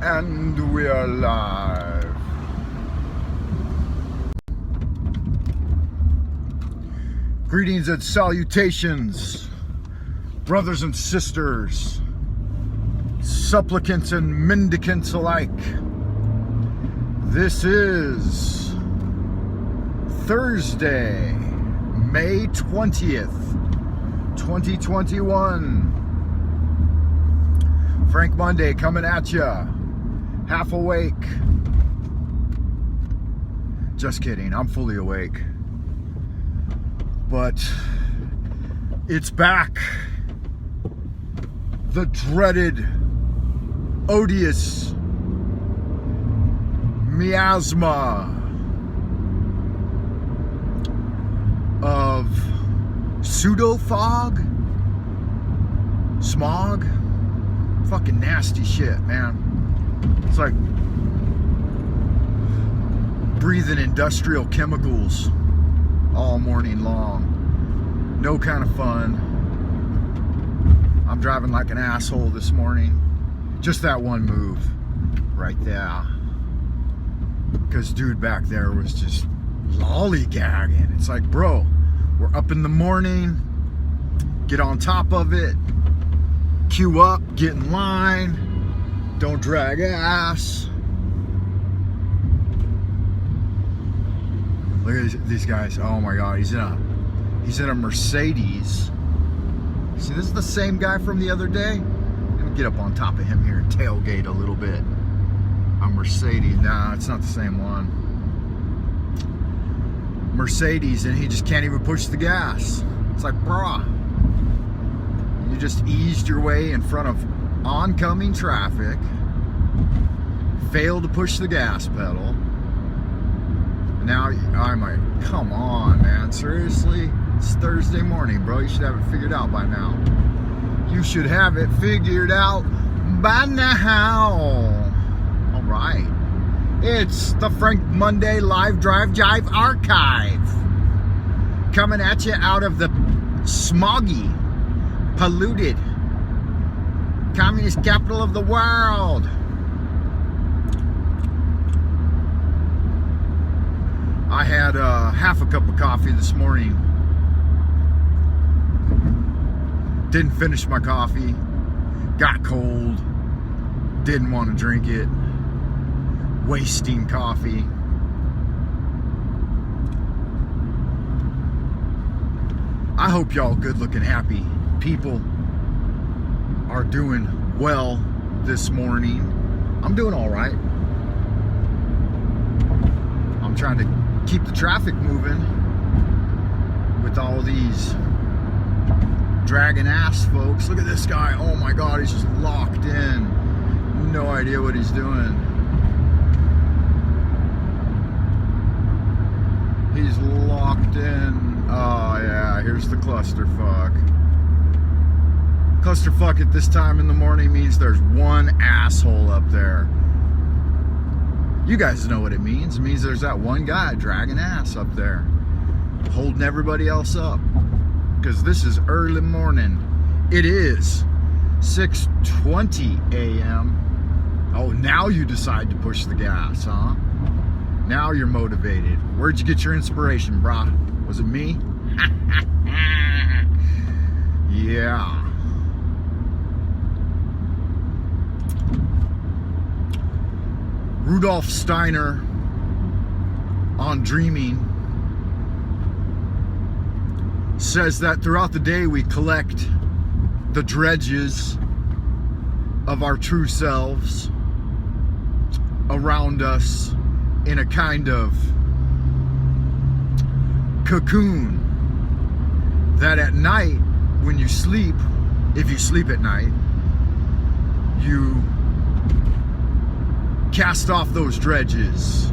And we are live. Greetings and salutations, brothers and sisters, supplicants and mendicants alike. This is Thursday, May 20th, 2021. Frank Monday coming at ya. Half awake. Just kidding, I'm fully awake. But it's back. The dreaded, odious miasma of pseudo fog, smog, fucking nasty shit, man. It's like breathing industrial chemicals all morning long. No kind of fun. I'm driving like an asshole this morning. Just that one move right there. Because dude back there was just lollygagging. It's like, bro, we're up in the morning. Get on top of it. Queue up. Get in line. Don't drag ass. Look at these guys. Oh my God, he's in a Mercedes. See, this is the same guy from the other day. Let me get up on top of him here and tailgate a little bit. A Mercedes. Nah, it's not the same one. Mercedes, and he just can't even push the gas. It's like, brah, you just eased your way in front of oncoming traffic, failed to push the gas pedal. Now I'm like, come on, man, seriously? It's Thursday morning, bro. You should have it figured out by now. You should have it figured out by now. All right. It's the Frank Monday Live Drive Jive Archive. Coming at you out of the smoggy, polluted communist capital of the world. I had half a cup of coffee this morning. Didn't finish my coffee. Got cold. Didn't want to drink it. Wasting coffee. I hope y'all good looking, happy people are doing well this morning. I'm doing all right. I'm trying to keep the traffic moving with all these dragging ass folks. Look at this guy. Oh my God, he's just locked in. No idea what he's doing. He's locked in. Oh yeah, here's the clusterfuck. Clusterfuck at this time in the morning means there's one asshole up there. You guys know what it means. It means there's that one guy dragging ass up there, holding everybody else up. Because this is early morning. It is 6:20 a.m. Oh, now you decide to push the gas, huh? Now you're motivated. Where'd you get your inspiration, brah? Was it me? Yeah. Rudolf Steiner on Dreaming says that throughout the day we collect the dredges of our true selves around us in a kind of cocoon that at night when you sleep, if you sleep at night, you cast off those dredges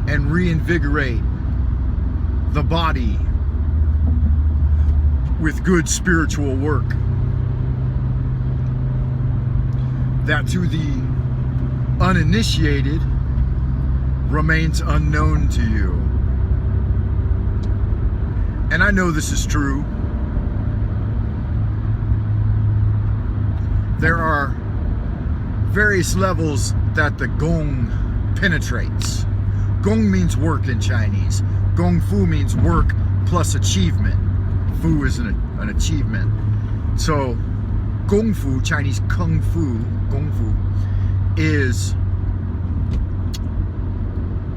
and reinvigorate the body with good spiritual work that to the uninitiated remains unknown to you. And I know this is true. There are various levels that the gong penetrates. Gong means work in Chinese. Kungfu means work plus achievement. Fu is an achievement. So Kungfu, Chinese Kung Fu, Kungfu, is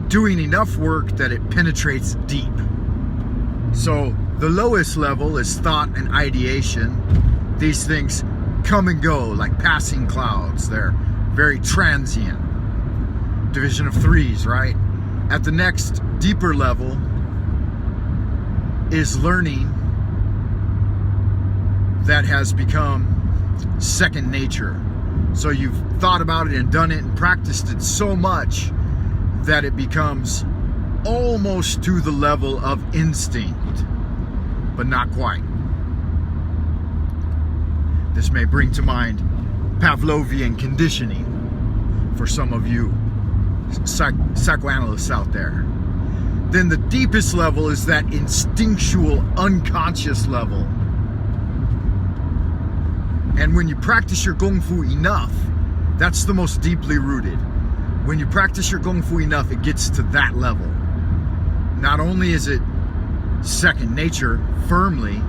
doing enough work that it penetrates deep. So the lowest level is thought and ideation. These things come and go like passing clouds. They're very transient. Division of threes, right? At the next deeper level is learning that has become second nature. So you've thought about it and done it and practiced it so much that it becomes almost to the level of instinct, but not quite. This may bring to mind Pavlovian conditioning for some of you psychoanalysts out there. Then the deepest level is that instinctual, unconscious level. And when you practice your Kung Fu enough, that's the most deeply rooted. When you practice your Kung Fu enough, it gets to that level. Not only is it second nature firmly,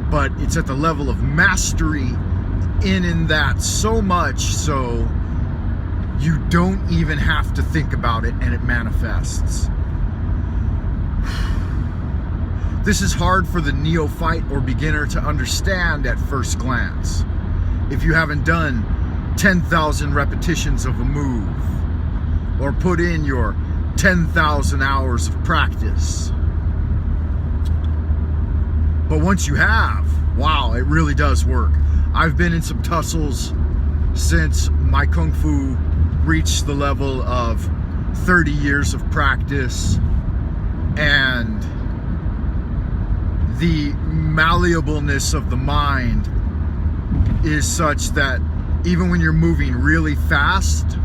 but it's at the level of mastery in that so much so you don't even have to think about it and it manifests. This is hard for the neophyte or beginner to understand at first glance. If you haven't done 10,000 repetitions of a move or put in your 10,000 hours of practice. But once you have, wow, it really does work. I've been in some tussles since my Kung Fu reached the level of 30 years of practice, and the malleableness of the mind is such that even when you're moving really fast,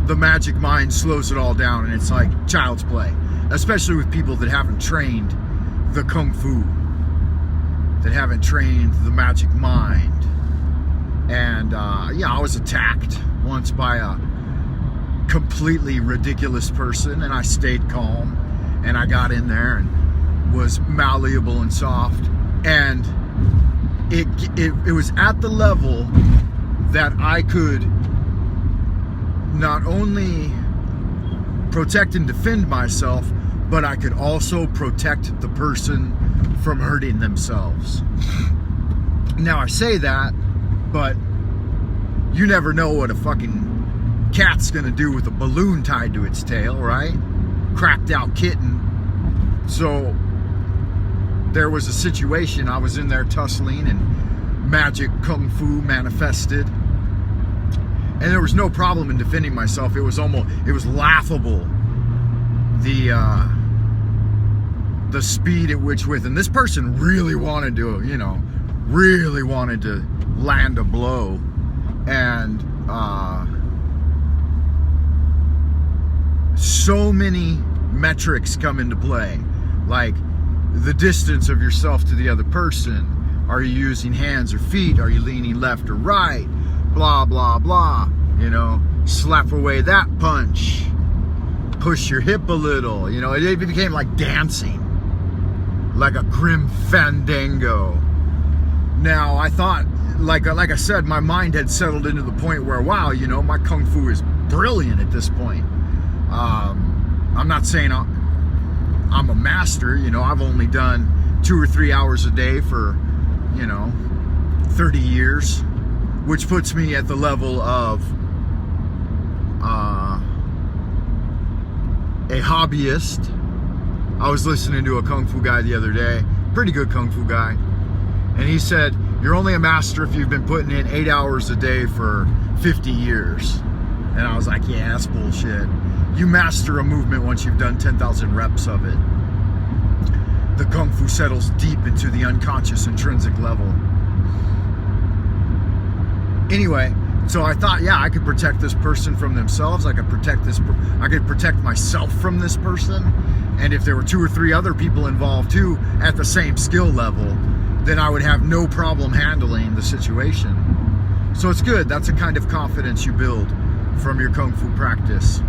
the magic mind slows it all down and it's like child's play, especially with people that haven't trained the Kung Fu, that haven't trained the magic mind. And yeah, I was attacked once by a completely ridiculous person, and I stayed calm and I got in there and was malleable and soft, and it was at the level that I could not only protect and defend myself, but I could also protect the person from hurting themselves. Now I say that, but you never know what a fucking cat's gonna do with a balloon tied to its tail, right? Cracked out kitten. So there was a situation, I was in there tussling and magic Kung Fu manifested, and there was no problem in defending myself. It was laughable, the speed at which and this person really wanted to, really wanted to land a blow, and so many metrics come into play, like the distance of yourself to the other person. Are you using hands or feet? Are you leaning left or right? Blah, blah, blah. Slap away that punch. Push your hip a little. It became like dancing. Like a grim fandango. Now, I thought, like I said, my mind had settled into the point where, wow, my Kung Fu is brilliant at this point. I'm not saying I'm a master. I've only done 2 or 3 hours a day for 30 years, which puts me at the level of a hobbyist. I was listening to a Kung Fu guy the other day, pretty good Kung Fu guy, and he said, you're only a master if you've been putting in 8 hours a day for 50 years. And I was like, yeah, that's bullshit. You master a movement once you've done 10,000 reps of it. The Kung Fu settles deep into the unconscious intrinsic level. Anyway, so I thought, yeah, I could protect this person from themselves. I could protect myself from this person. And if there were 2 or 3 other people involved too at the same skill level, then I would have no problem handling the situation. So it's good. That's a kind of confidence you build from your Kung Fu practice.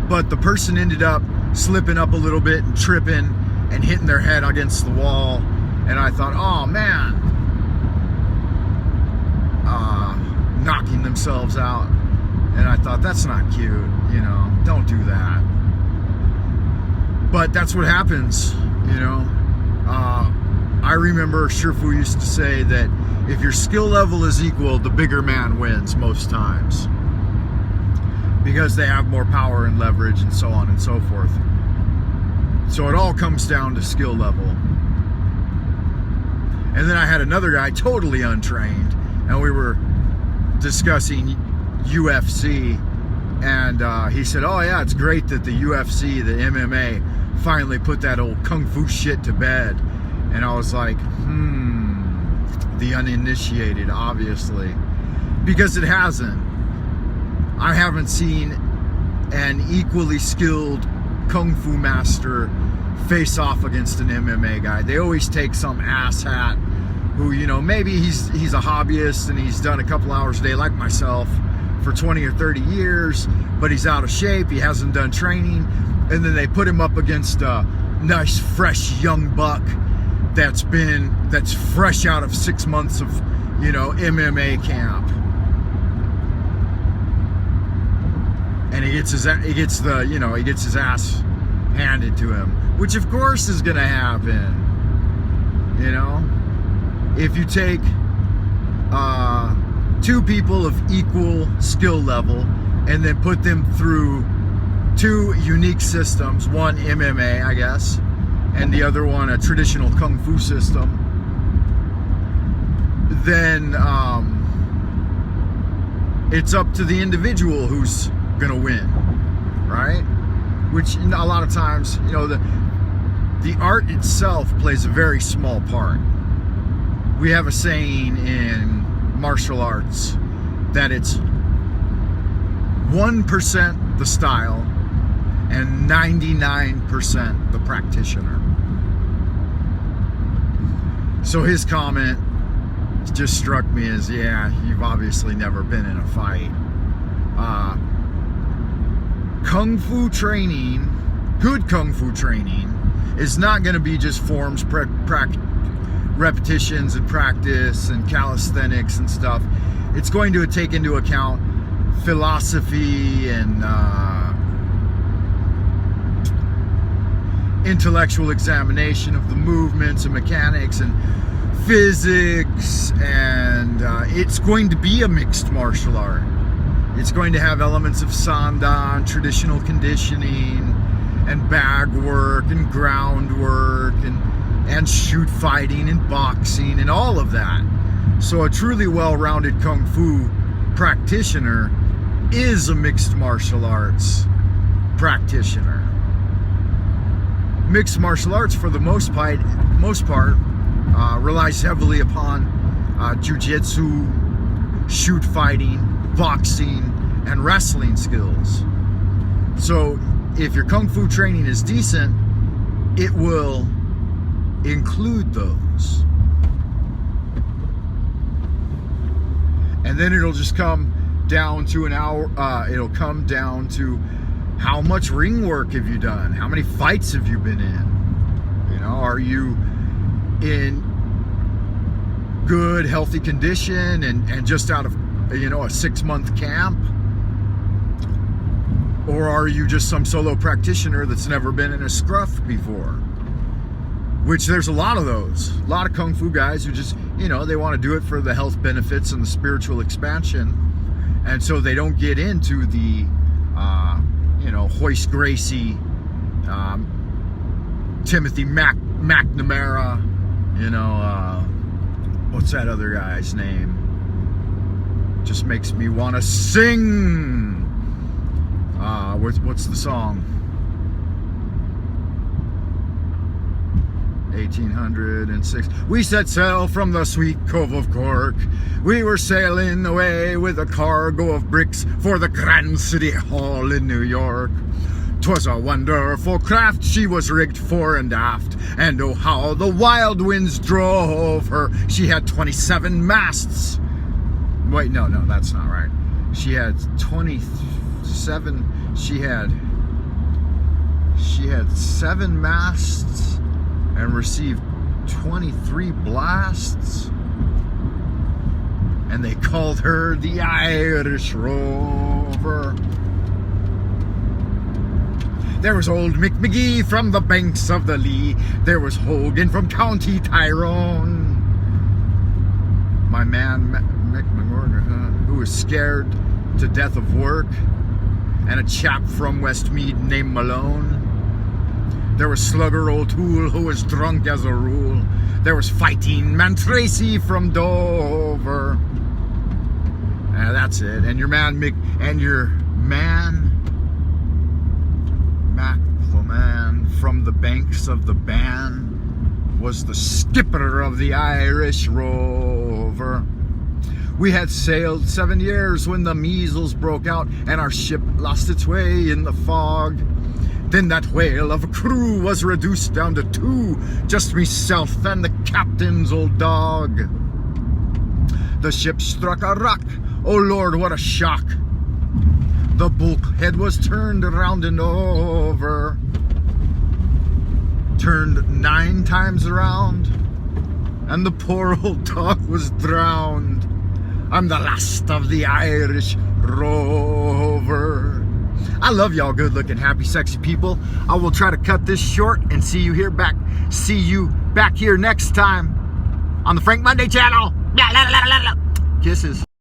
But the person ended up slipping up a little bit and tripping and hitting their head against the wall. And I thought, oh man, knocking themselves out. And I thought, that's not cute, you know, don't do that. But that's what happens, you know. I remember Shifu used to say that if your skill level is equal, the bigger man wins most times, because they have more power and leverage and so on and so forth. So it all comes down to skill level. And then I had another guy, totally untrained, and we were discussing UFC, and he said, oh yeah, it's great that the UFC, the MMA, finally put that old Kung Fu shit to bed. And I was like, the uninitiated, obviously, because it hasn't. I haven't seen an equally skilled Kung Fu master face off against an MMA guy. They always take some asshat who, you know, maybe he's a hobbyist and he's done a couple hours a day like myself for 20 or 30 years, but he's out of shape, he hasn't done training, and then they put him up against a nice, fresh, young buck that's fresh out of 6 months of, you know, MMA camp. And he gets his ass handed to him, which of course is gonna happen. You know, if you take two people of equal skill level and then put them through two unique systems, one MMA, I guess, and the other one a traditional Kung Fu system, then it's up to the individual who's gonna win, right? Which a lot of times, you know, the art itself plays a very small part. We have a saying in martial arts that it's 1% the style and 99% the practitioner. So his comment just struck me as, yeah, you've obviously never been in a fight. Kung Fu training, good Kung Fu training, is not going to be just forms, repetitions and practice and calisthenics and stuff. It's going to take into account philosophy and intellectual examination of the movements and mechanics and physics, and it's going to be a mixed martial art. It's going to have elements of sandan, traditional conditioning, and bag work and ground work and shoot fighting and boxing and all of that. So a truly well-rounded Kung Fu practitioner is a mixed martial arts practitioner. Mixed martial arts, for the most part, relies heavily upon jiu-jitsu, shoot fighting, boxing, and wrestling skills. So if your Kung Fu training is decent, it will include those. And then it'll just come down to it'll come down to how much ring work have you done? How many fights have you been in? You know, are you in good, healthy condition and just out of, you know, a 6-month camp? Or are you just some solo practitioner that's never been in a scruff before? Which there's a lot of those. A lot of Kung Fu guys who just, you know, they want to do it for the health benefits and the spiritual expansion. And so they don't get into the, you know, Hoist Gracie, Timothy McNamara, you know, what's that other guy's name? Just makes me want to sing. What's the song? 1806. We set sail from the sweet cove of Cork. We were sailing away with a cargo of bricks for the Grand City Hall in New York. 'Twas a wonderful craft, she was rigged fore and aft, and oh how the wild winds drove her. She had 27 masts Wait, no, that's not right. She had 27. She had 7 masts and received 23 blasts. And they called her the Irish Rover. There was old Mick McGee from the banks of the Lee. There was Hogan from County Tyrone. My man Mick McGorgan, who was scared to death of work. And a chap from Westmead named Malone. There was Slugger O'Toole, who was drunk as a rule. There was Fighting Man Tracy from Dover. That's it. And your man Mick, and your man McCleman from the banks of the Bann was the skipper of the Irish Rover. We had sailed 7 years when the measles broke out and our ship lost its way in the fog. Then that whale of a crew was reduced down to 2, just myself and the captain's old dog. The ship struck a rock. Oh Lord, what a shock. The bulkhead was turned around and over. Turned 9 times around. And the poor old dog was drowned. I'm the last of the Irish Rover. I love y'all good-looking, happy, sexy people. I will try to cut this short and see you back here next time on the Frank Monday channel. Kisses.